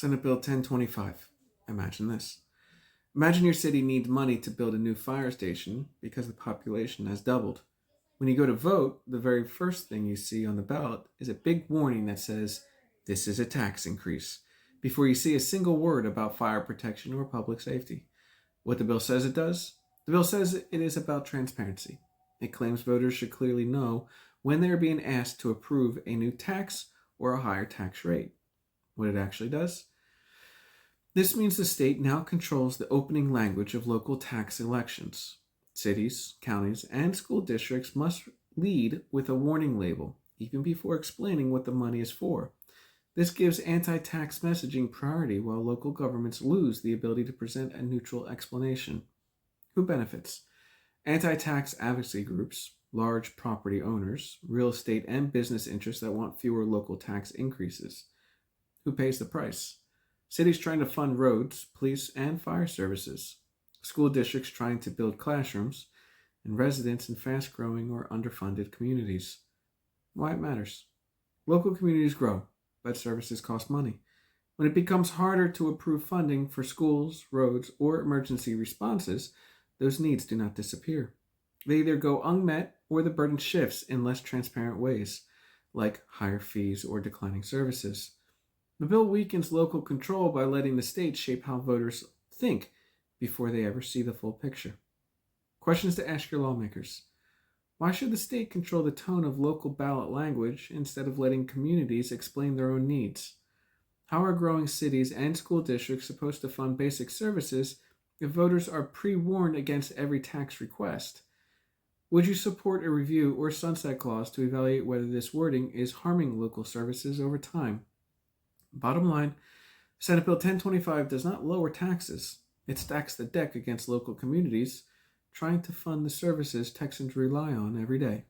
Senate Bill 1025. Imagine this. Imagine your city needs money to build a new fire station because the population has doubled. When you go to vote, the very first thing you see on the ballot is a big warning that says, "This is a tax increase," before you see a single word about fire protection or public safety. What the bill says it does? The bill says it is about transparency. It claims voters should clearly know when they are being asked to approve a new tax or a higher tax rate. What it actually does? This means the state now controls the opening language of local tax elections. Cities, counties, and school districts must lead with a warning label, even before explaining what the money is for. This gives anti tax messaging priority while local governments lose the ability to present a neutral explanation. Who benefits? Anti tax advocacy groups, large property owners, real estate and business interests that want fewer local tax increases. Who pays the price? Cities trying to fund roads, police, and fire services. School districts trying to build classrooms, and residents in fast growing or underfunded communities. Why it matters. Local communities grow, but services cost money. When it becomes harder to approve funding for schools, roads, or emergency responses, those needs do not disappear. They either go unmet or the burden shifts in less transparent ways, like higher fees or declining services. The bill weakens local control by letting the state shape how voters think before they ever see the full picture. Questions to ask your lawmakers. Why should the state control the tone of local ballot language instead of letting communities explain their own needs? How are growing cities and school districts supposed to fund basic services if voters are pre-warned against every tax request? Would you support a review or sunset clause to evaluate whether this wording is harming local services over time? Bottom line, Senate Bill 1025 does not lower taxes. It stacks the deck against local communities trying to fund the services Texans rely on every day.